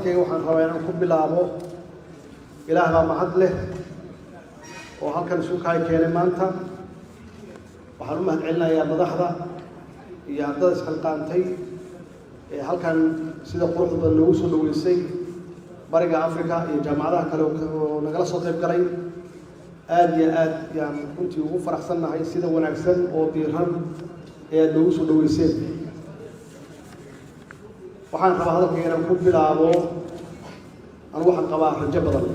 hadalkayga waxaan rabaa inaan ku bilaabo ilaah baa mahad leh oo halkan isugu keenay maanta. waxaan u mahad celinayaa madaxda iyo ardayda isxilqaantay ee halkan sida quruxda badan loogu soo dhaweysay bariga Afrika iyo jaamacadaha kale oo nagala soo qayb galay. aad iyo aad yaan runtii ugu faraxsanahay sida wanaagsan oo diiran ee loogu soo dhaweysay. waxaan rabaa hadalkayga inaan ku bilaabo aan waxaan qabaa rajo badan.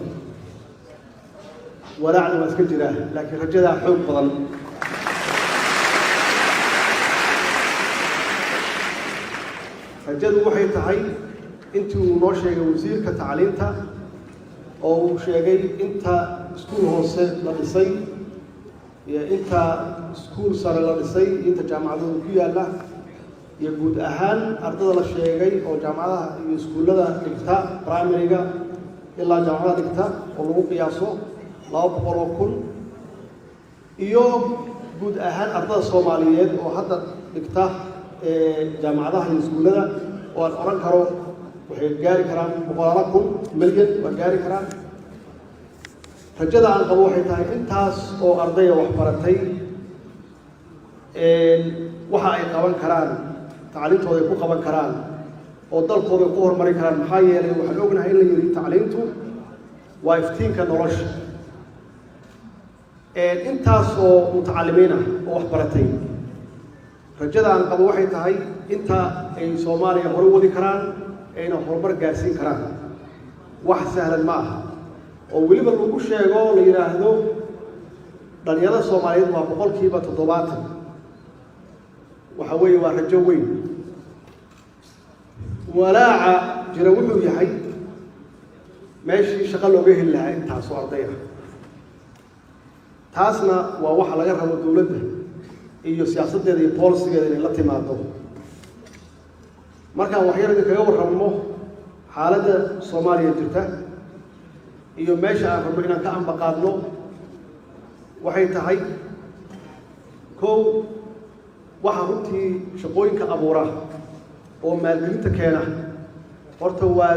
walaacna waa iska jira laakiin rajada xoog badan. rajadu waxay tahay intii uu noo sheegay wasiirka tacliinta oo uu sheegay inta iskuul hoose la dhisay iyo inta iskuul sare la dhisay inta jaamacadooda ku yaalla iyo guud ahaan ardada la sheegay oo jaamacadaha iyo iskuullada dhigta primary-ga ilaa jaamacadaha dhigta oo lagu qiyaaso 200,000 iyo guud ahaan ardada Soomaaliyeed oo hadda dhigta jaamacadaha iyo iskuullada oo aan oran karo waxay gaari karaan 100,000 milyan waa gaari karaan. rajada aan qabo waxay tahay intaas oo ardayda wax baratay waxa ay qaban karaan tacliintooda ay ku qaban karaan oo dalkooda ku horumarin karaan. maxaa yeelay waxaan ognahay in la yiri tacliintu waa iftiinka nolosha. intaas oo mutacalimiin ah oo wax baratay rajada aan qabo waxay tahay inta ay Soomaaliya hor wadi karaan ayna horumar gaarsiin karaan. wax sahlan ma aha oo weliba lagu sheego la yiraahdo dhalinyarada Soomaaliyeed waa 70%. waxa weeye waa rajo weyn. walaaca jira wuxuu yahay meeshii shaqo looga heli lahaa intaas oo arday ah. taasna waa waxa laga rabo dawladda iyo siyaasadeeda iyo policy-geeda inay la timaado. markaan waxyar kaga warramo xaaladda Soomaaliya jirta iyo meesha aan rabno inaan ka ambaqaadno waxay tahay kow waxa runtii shaqooyinka abuura oo maalgelinta keena horta waa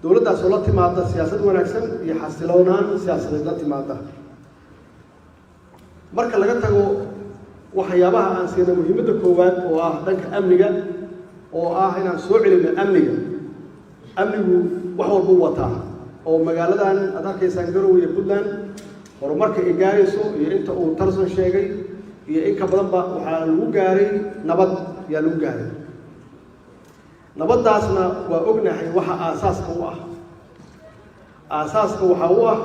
dawladdaas oo la timaada siyaasad wanaagsan iyo xasiloonaan siyaasadeed la timaada. marka laga tago waxyaabaha aan siino muhiimadda koowaad oo ah dhanka amniga oo ah inaan soo celino amnigu wax walba u wataa oo magaaladan aad arkaysaan Garowe iyo Puntland horumarka ay gaarayso iyo inta uu Tarson sheegay iyo in ka badan ba waxaa lagu gaaray nabad yaa lagu gaaray. nabaddaasna waa ognahay waxa aasaaska u ah. aasaaska waxa uu ah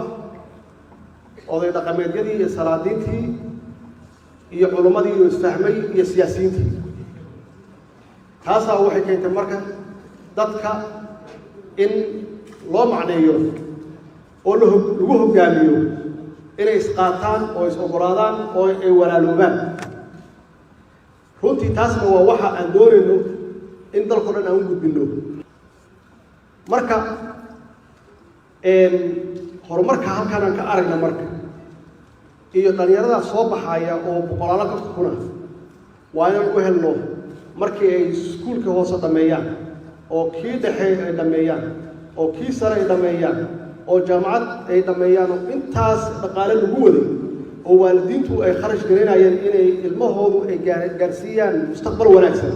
oday dhaqameedyadii iyo salaadiintii iyo culimadii iyo isfahmay iyo siyaasiyiintii. taasaa waxay keentay marka dadka in loo macneeyo oo lagu hogaamiyo inay isqaataan oo is ogolaadaan oo ay walaaloobaan. runtii taasna waa waxa aan doonayno in dalka dhan aan u gudbino. marka horumarka halkan aan ka aragna marka iyo dhalinyarada soo baxaya oo boqolaal ka kuna waa inaan u helno markii ay iskuulka hoose dhameeyaan oo kii dhexe ay dhameeyaan oo kii sare ay dhameeyaan oo jaamacad ay dhameeyaan oo intaas dhaqaale lagu waday oo waalidiintu ay kharash galinayeen inay ilmahoodu ay gaarsiiyaan mustaqbal wanaagsan.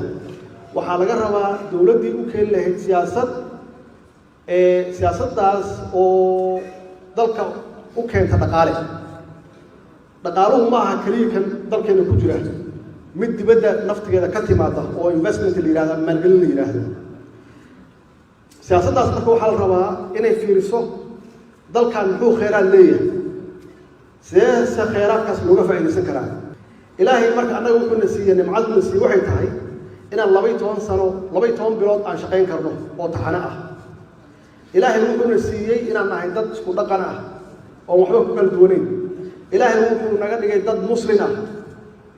waxaa laga rabaa dawladdii u keeni lahayd siyaasaddaas oo dalka u keenta dhaqaale. dhaqaaluhu ma aha kaliya kan dalkeena ku jira mid dibadda naftigeeda ka timaada oo investment la yiraahdo maalgelin la yiraahdo. siyaasaddaas marka waxaa la rabaa inay fiiriso dalkan muxuu kheyraad leeyahay sidee kheyraadkaas looga faa'iidaysan karaa. ilaahay marka annaga wuxuu na siiyey nimcadu na siiyey waxay tahay inaan 12 bilood aan shaqayn karno oo taxane ah. ilaahay wuxuu na siiyey inaan nahay dad isku dhaqan ah oo waxba ku kala duwanayn. ilaahay wuxuu naga dhigay dad muslim ah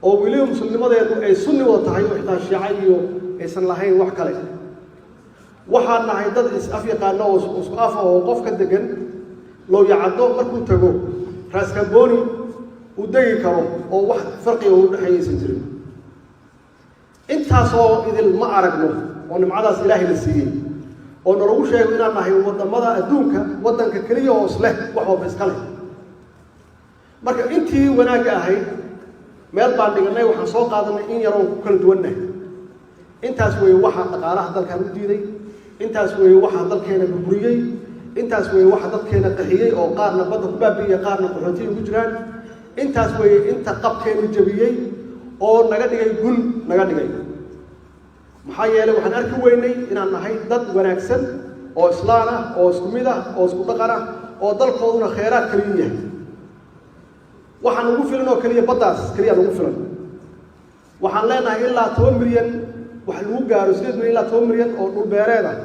oo weliba muslimnimadeedu ay sunni wada tahay oo xitaa shiica iyo aysan lahayn wax kale. waxaan nahay dad is-af yaqaano oo isku af oo qof ka degan loo yacado markuu tago raaskamboni uu degi karo oo wax farqiga u dhaxaysan jirin. intaasoo idil ma aragno oo nimcadaas ilaahay la siiyey oo nalagu sheego inaan nahay wadamada adduunka wadanka kaliya oo isleh wax walba iska leh marka intii wanaagga ahayd meel baan dhiganay waxaan soo qaadanay in yar oo ku kala duwannahay intaas weeye waxa dhaqaalaha dalkan u diiday intaas weeye waxa dalkeena burburiyey intaas weeye waxa dadkeena qaxiyey oo qaarna badda ku baabi'iyey qaarna qaxootiga ku jiraan intaas weeye inta qabkeenu jabiyey oo naga dhigay gun naga dhigay maxaa yeelay waxaan arki weynay inaan nahay dad wanaagsan oo islaan ah oo isku mid ah oo isku dhaqan ah oo dalkooduna khayraad kaliya yahay waxaan ugu filan oo kaliya baddaas kaliya ugu filan waxaan leenahay ilaa 10 milyan wax lagu gaaro 8 milyan ilaa 10 milyan oo dhul beereed ah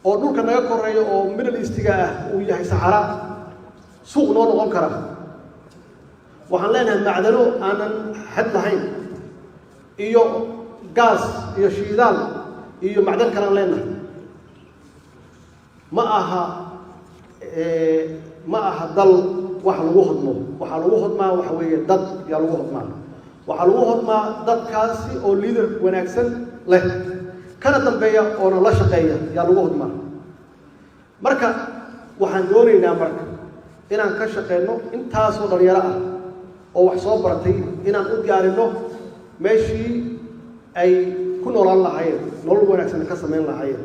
oo dhulka naga koreeyo oo Middle East-ga ah uu yahay Sahara suuq noo noqon kara waxaan leenahay macdano aanan xad lahayn iyo gaas iyo shidaal iyo macdan kale leenahay ma aha dal wax lagu hodmo waxa lagu hodmaa waxa weeye dad yaa lagu hodmaa waxa lagu hodmaa dadkaasi oo leader wanaagsan leh kana dambeeya oo la shaqeeya yaa lagu hodmaa marka waxaan doonaynaa marka inaan ka shaqeyno intaas oo dhalinyaro ah oo wax soo baratay inaan u diyaarino meeshii ay ku noolaan lahaayeen nolol wanaagsan ka sameyn lahaayeen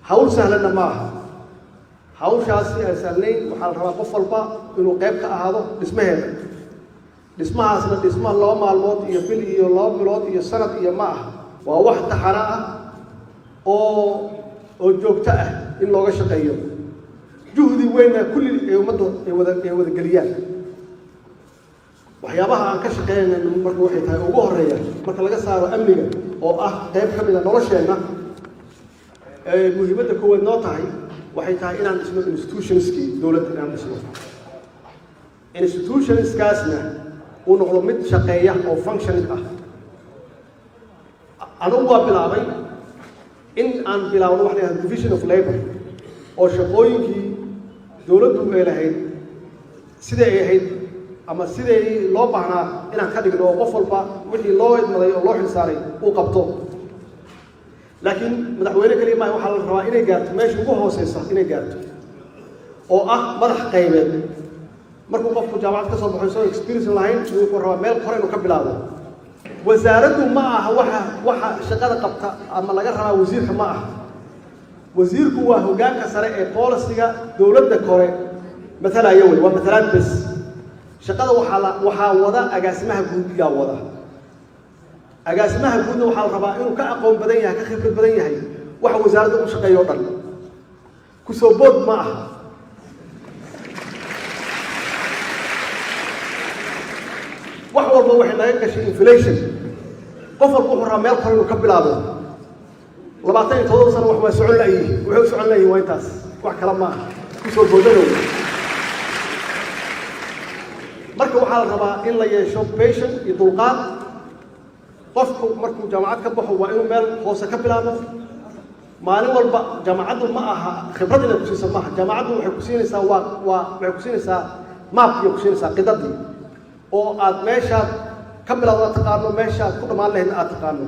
hawl sahlan ma aha hawshaasi ay sahlayn waxaa la rabaa qof walba inuu qayb ka ahaado dhismaheeda dhismahaasna dhisma 2 maalmood iyo bil iyo 2 bilood iyo sanad iyo ma aha waa wax taxana ah oo joogto ah in looga shaqeeyo juhdi weyn kulli ee ummadda ay wada galiyaan waxyaabaha aan ka shaqeynayno marka waxay tahay ugu horeeya marka laga saaro amniga oo ah qayb ka mid ah nolosheena muhiimadda koowaad noo tahay waxay tahay inaan dhisno institutionskii dowladda inaan dhisno institutionskaasna uu noqdo mid shaqeeya oo functioning ah anigu waa bilaabay in aan bilaawno wax la yidhahdo division of labor oo shaqooyinkii dowladdu ay lahayd sidai ay ahayd ama sidai loo baahnaa inaan ka dhigno oo qof walba wixii loo idmaday oo loo xilsaaray uu qabto laakiin madaxweyne kaliya maaha waxaa la rabaa inay gaarto meesha ugu hooseysa inay gaarto oo ah madax qaybeed markuu qofku jaamacad ka soo baxo soo experience lahayn wuxuu rabaa meel hore inuu ka bilaabo wasaaraddu ma aha waxa shaqada qabta ama laga rabaa wasiirka ma aha wasiirku waa hoggaanka sare ee policy-ga dowladda kore mathalaya wey waa mathalaan bes shaqada waxaa wada agaasimaha guud yaa wada agaasimaha guudna waxaa la rabaa inuu ka aqoon badan yahay ka khibrad badan yahay waxa wasaaradda u shaqeeyo o dhan ku soo bood ma aha wax walba waxay naga gashay inflation qof walba wuxuu rabaa meel kore inuu ka bilaabo 27 sano wax waa socon la'yihiin wuxuu socon la'yihiin waa intaas wax kale ma aha ku soo boodanow marka waxaa la rabaa in la yeesho patient iyo dulqaad qofku markuu jaamacad ka baxo waa inuu meel hoose ka bilaabo maalin walba jaamacaddu ma aha khibrad inay ku siiso maaha jaamacaddu waxay ku siinaysaa waxay ku siinaysaa maapkiiyo ku siinaysaa qidadii oo aad meeshaad ka bilowda taqaano meeshaad ku dhammaan lahayd aad taqaano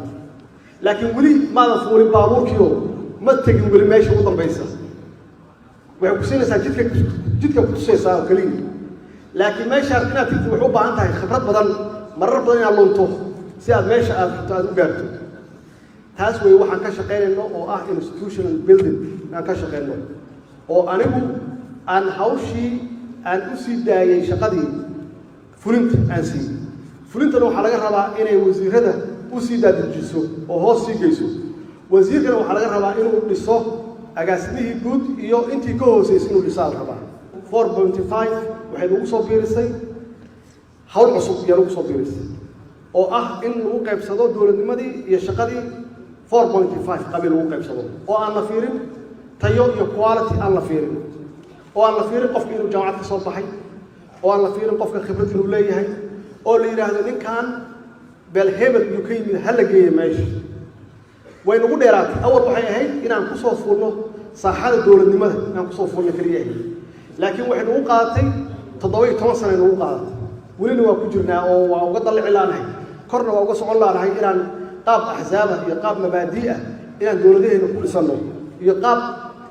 laakiin weli maadan fuulin baabuurkiio ma tegin weli meesha ugu dambaysa waxay ku siinaysaa jidka ku tusaysaa oo keliya laakiin meeshaad inaad tigti waxay u baahan tahay khibrad badan marar badan inaad lunto si aad meesha aad rabto aad u gaarto taas wey waxaan ka shaqaynayno oo ah institutional building aan ka shaqayno oo anigu aan hawshii aan u sii daayay shaqadii fulinta aan siiyey fulintana waxaa laga rabaa inay wasiirada u sii daadajiso oo hoos sii geyso wasiirkana waxaa laga rabaa inuu dhiso agaasimihii guud iyo intii ka hooseysay inuu dhisaa la rabaa 4.5 waxay lagu soo biirisay hawl cusub iyo lagu soo biirisay oo ah in lagu qaybsado dowladnimadii iyo shaqadii 4.5 qabiil lagu qaybsado oo aan la fiirin tayo iyo quality aan la fiirin oo aan la fiirin qofka inuu jaamacad ka soo baxay oo aan la fiirin qofka khibrad inuu leeyahay oo la yidhaahdo ninkan beel hebel iyo ka yimid ha la geeya meesha way nagu dheeraatay awal waxay ahayd inaan ku soo fuulno saaxada dowladnimada inaan kusoo fuulno keliya ahayd laakiin waxay nagu qaadatay 17 sano nagu qaadatay welina waa ku jirnaa oo waa uga dallici laanahay korna waa uga socon laanahay inaan qaab axsaaba iyo qaab mabaadii ah inaan dowladaheena ku dhisano يقاب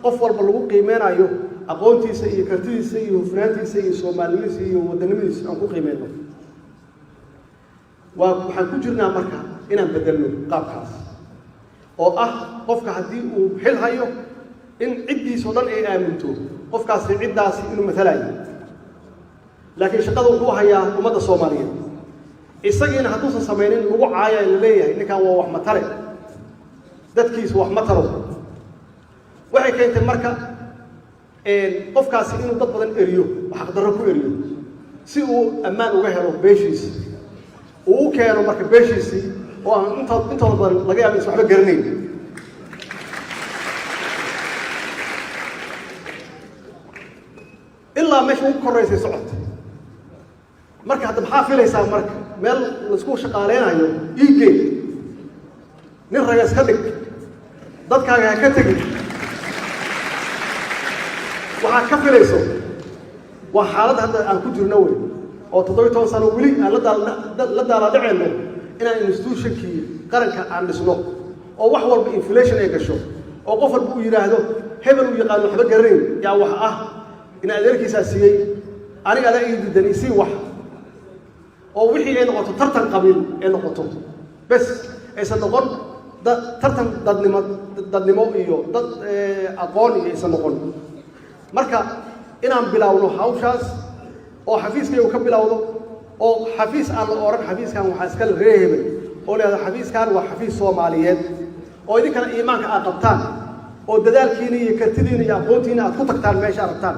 قفل بلغو قيمنا يو أقونتي سي كرتي سي وفنانتي سي سومالي سي ودنمي سي أنكو قيمنا وحنكون جرنا مركا إنا بدلنا قاب كاس أو قفك هدي وحل هايو إن عدي صدن إيه آمنتو قفك هسي عداسي إنه مثلاً لكن شقده هو هي أمة الصومالية إسقين هتوصل سمينين لو عاية اللية إنك هو وحمتره دتكيس وحمتره وحي كانت المركة قفك هسي إنه ضد إريو وحقدركوا إريو سيئو أمان وجهروا بيشيس وكانوا مركب بيشيسي وأنت لقيها من اسمه قرنين إلا مش ممكن رئيس صعد مركب هذا محافل يساوي مركب مال نسكو شقالين هايو يجي نرجع كدك ضد كاجا كتجي وحكفل يسوي وحالد هذا أن كجر نوي أو تضوي توصل ولي لدى على دعنا إن الانستوشن كي قرن عن السنو أو وحول بإنفليشن يكشوا أو قفل بويره هذا هبل ويقالوا حبة قرين يا وح إن أدرك أساسية أنا قاعد أيد دنيسي وح أو وحي أنا قطع ترتن قبيل أنا قطع بس إذا نقول ده ترتن ضد نمو إيوه ضد أقاني إذا نقول مركا إنا بلاونه حوشاس أو حفيز كي يكمل بلاونه أو حفيز على الأورق حفيز كان وحاسكال رهيب أو هذا حفيز كان وحفيز صوماليات أو إذا كان إيمانك أقطان أو دلال كيني كرتدين يا قوتين أتقطك تان ماشي أرتان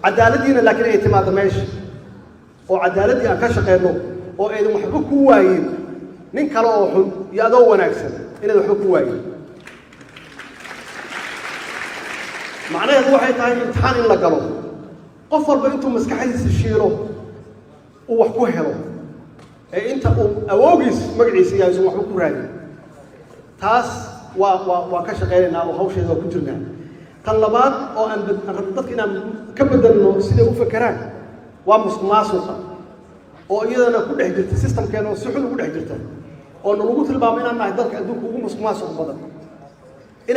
عدالتين لكن اعتماد ماشي أو عدالتي أكشقينه أو إذا محبوك وايد نين كلا أحد يأذو ونكسر إذا محبوك وايد معناه هو حيتاين امتحان إلا قالوا قفل بأنتم مسكحيس الشيرو ووحكوه هلو أنت أوجس مقعيس يا زوج وحكوه راني تاس وكشقينا أو هوش إذا كنتنا طلبات أو أن ردتك إن كبد إنه سيده فكران ومسماسوقة أو إذا أنا كل حجرت السيستم كانوا سحول كل حجرته أو نلقط البابين أنا هدرك أدوك ومسماسوقة بدل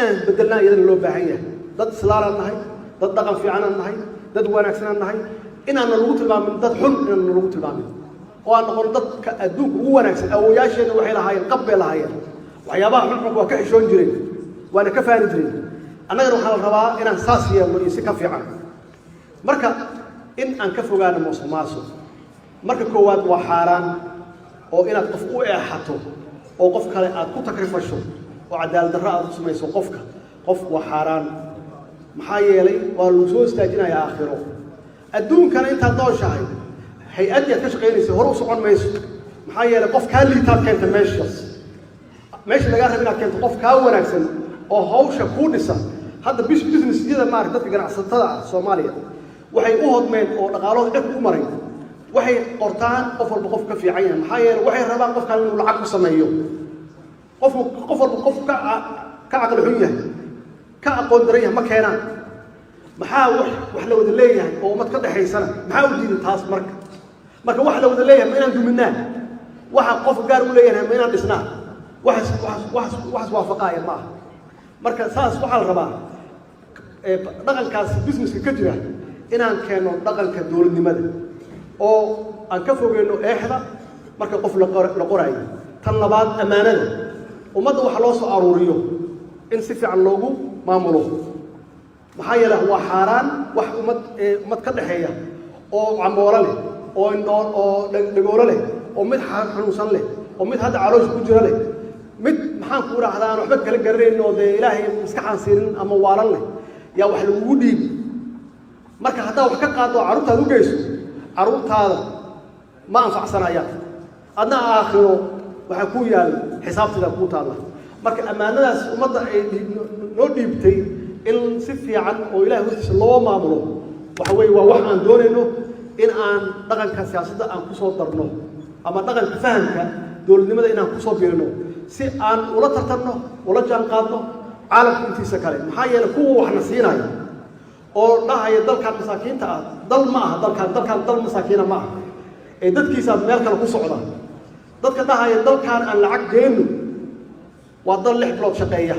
إن بدلنا إذا اللو بعية ضد سلالة النهي ضد ضغم في عنا النهي ضد وانكسنا النهي إن أنا نلقط البابين ضد حل إن نلقط البابين أو أن نقول ضد أدوك وانكسن أو ياشين وحيلا هاي القبل هاي وحيابا حلقك وكأشون جرين وأنا كفاني جرين أنا أروح على الرواء إن أنساسية وليس كفي عنه مركا إن أنكفوا قال مصماسو مركا كواد وحاران أو إن تقفوا إحاطه أو قفك أتكو تكرفشوا وعدال دراء سميسو قف وحاران محايلي والوسوس تاجنا يا آخره الدون كان أنت ضاو شاهي هيئات يتشغيني سهروا سعون ميسو محايلي قف كان لي تاب كانت ماشي لقاها بنا كانت قف كاون أكسن أو هوشة كودسة هذا بيزنس جدا ما أعرف تذكر على السلطة الصومالية وحي أوهد من أو نقالوه إيه أمرين وحي قرطان قفل بقف كفي عين محايل وحي ربان قف كان العقل صنيو قفل بقف كعقل حية كأقول دريه ما كينا محاول وحلو ذليه أو ما تقدر حي سنة محاول دين تاس مرك وحلو ذليه ما ينادوا منه واحد قف قاروا ليه ما ينادوا سنة واحد وافقايا معه مرك ساس وحال ربان دقن كاس بيزنس كجرا إن أن كانوا دقن كدول النمد أو أن كفوا إنه إحدى مركب قفل لقراي طلبات أمانة وماذا وحلاص أروريو إن سفي عن لوجو ما ملوه محايا له حاران ومت كدحية أو عمورله أو إندور أو لجورله أو مت حنوصل له أو مت هذا عروش كجرله مت محن كورة هذا أنا حبك كل جرين إنه ده إلهي مسكحان سيرين أما وارله يا وحلو ودي مركب هذا وحكى قاضي عروض هذا جيسو عروض هذا ما أنفع صنايات أنا آخره وحكويا حساب تلا قوت الله مركب أمانة ناس ومضى نودي بتي إن سفي عن وإله وش الله ما أمره وحوي ووحنا دون إنه إن دقن كسياسة أن كسر درنه أما دقن كفهمك دول لماذا إن كسر بيرنه سي أن ولا ترتنه ولا جان قادنه عالم أنتي سكالي محايا لكوا وحنا سيناي أو لا هي دل كان مساكين تا دل معه دل كان دل مساكين معه دد كيسا ميل كان ku socda dadka dhahay dalkan aan lacag geeyno waa dal lix bilood shaqeeya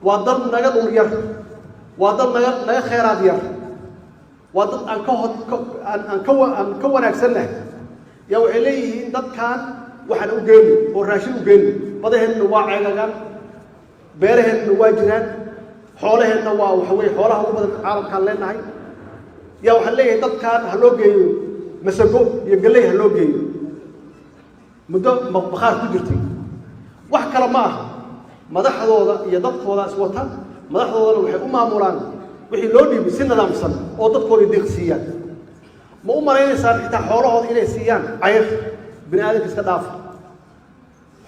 وضل نجد الير وضل نجد خيرات ير وضل أن كون أكسنه يو عليه ضد كان وحن أجن وراشين أجن بدهن نواع عجان بيرهن نواع جنان حولهن نواع وحوي حولها وبدل عالم كان لنا هاي يو عليه ضد كان هلوجي مسكو يقليه هلوجي مدة بخار كجرتي wax kala ma aha madaxdooda iyo dadkooda iswata madaxdoodana waxay u maamulaan wixii loo dhiibay si nidaamsan oo dadkooda deeqsiiyaan ma u maraynaysan xitaa xoolahooda inay siiyaan cayr bini'aadamka iska dhaaf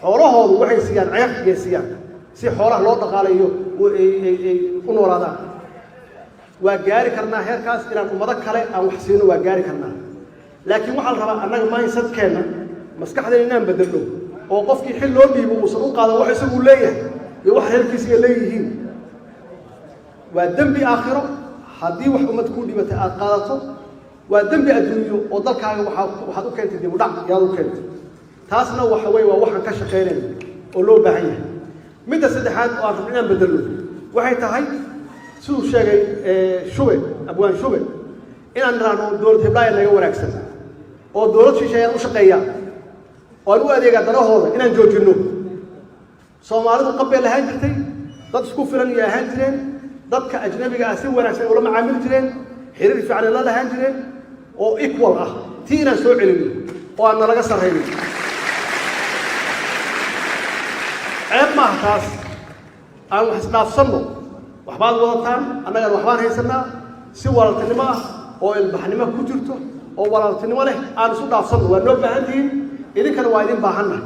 xoolahoodu waxay siiyaan cayr iyo siiyaan si xoolaha loo dhaqaaleeyo u noolaadaan waa gaari karnaa heerkaas inaan ummado kale aan wax siino waa gaari karnaa laakiin waxaa la rabaa annaga mindsetkeena maskaxdeena inaan bedelno oo qofkii xil loo dhiibo uusan u qaadan wax isagu leeyahay iyo wax reerkiisa leeyihiin waa dambi aakhiro haddii wax ummad ku dhibatay aad qaadato waa dambi adduunyo oo dalkaaga waxaad u keentay dib u dhac yaad u keentay taasna waxa weeye waa waxaan ka shaqeynayno oo loo baahan yahay midda saddexaad oo aan rabno inaan bedelno waxay tahay siduu sheegay shube abwaan shube inaan niraahno dowlad hiblaayo naga wanaagsan oo dowlad shisheeyaan u shaqeeya oo aan u adeega danahooda inaan joojino Soomaalidu qabay lahaan jirtay dad isku filan iyo ahaan jireen dadka ajnabiga ah si wanaagsan ula macaamil jireen xiriir fiican la lahaan jireen oo equal ah tiina soo celino oo aan laga sarreeyay ma taas aan wax isdhaafsano waxbaad wadataan annagana waxbaan haysanaa si walaaltinimo ah oo ilbaxnimo ku jirto oo walaaltinimo leh aan isu dhaafsano waa noo baahan tihiin idinkana waa idin baahannahay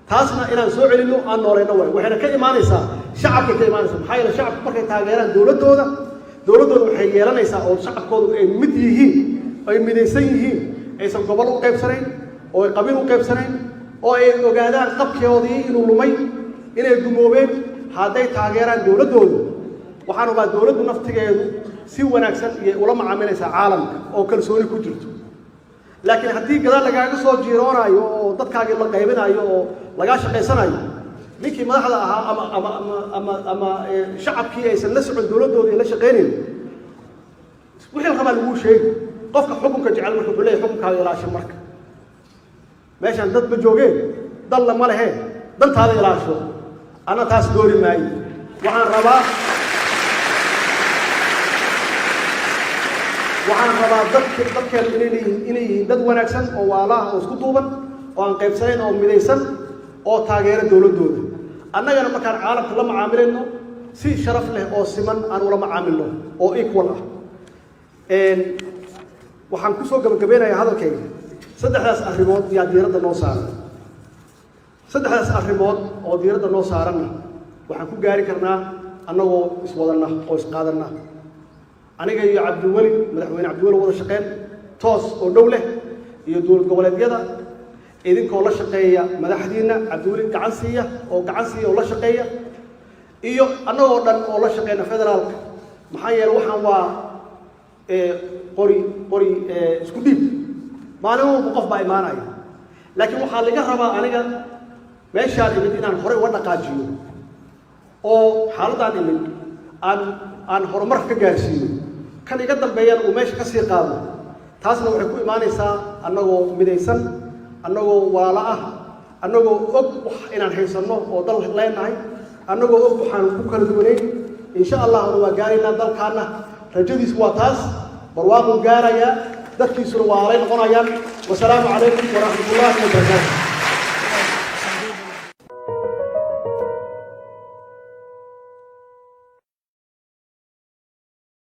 taasna inaan soo celino aan noolayno way waxayna ka imaanaysaa shacabka ka imaanaysaa maxaa yeelay shacabku markay taageeraan dowladooda waxay yeelanaysaa oo shacabkoodu ay mid yihiin ay midaysan yihiin aysan gobol u qaybsanayn oo ay qabiil u qaybsanayn oo ay ogaadaan qabkeodii inuu lumay inay gumoobeen hadday taageeraan dowladoodu waxaan rabaa dowladdu naftigeedu si wanaagsan iyo ula macaamilaysaa caalamka oo kalsooni ku jirto laakiin haddii gadaal lagaaga soo jiiroonayo oo dadkaagii la qaybinayo oo lagaa shaqaysanayo ninkii madaxda ahaa ama shacabkii aysan la socon dowladooda la shaqaynayn wixii rabaa lagu sheegi qofka xukunka jecel marka wuxuu leeyahay xukunkaaga ilaasho marka meeshaan dad ma joogeen dalla ma leheen dantaada ilaasho ana taas doori maayo waxaan rabaa dadkeenu inay yihiin dad wanaagsan oo waalaha oo isku duuban oo aan qaybsanayn oo midaysan oo taageera dowladooda annagana markaan caalamka la macaamilayno si sharaf leh oo siman aan ula macaamilno oo equal ah waxaan ku soo gabagabeynayaa hadalkayga saddexdaas arrimood yaa diiradda noo saaran saddexdaas arrimood oo diiradda noo saaranna waxaan ku gaari karnaa annagoo iswadanna oo isqaadanna aniga iyo cabdiweli madaxweyne cabdiweli wada shaqeyn toos oo dhow leh iyo dowlad goboleedyada idinkoo la shaqeeya madaxdiina cabdiweli gacan siiya oo la shaqeeya iyo annagoo dhan oo la shaqeyna federaalka maxaa yeelay waxaan waa qori isku dhiib maalin walba qof baa imaanaya laakiin waxaa laga rabaa aniga meeshaan imid inaan horey uga dhaqaajiyo oo xaaladaan imid aan horumar ka gaarsiiyo kan iga dambeeyana uu meesha ka sii qaado taasna waxay ku imaanaysaa annagoo midaysan annagoo walaalo ah annagoo og wax inaan haysanno oo dal leenahay annagoo og waxaan ku kala duwanayn insha allahna waa gaaraynaa dalkaana rajadiisu waa taas barwaaquu gaarayaa dadkiisuna waa alay noqonayaan wasalaamu calaykum waraxmatullaahi wabarakaatu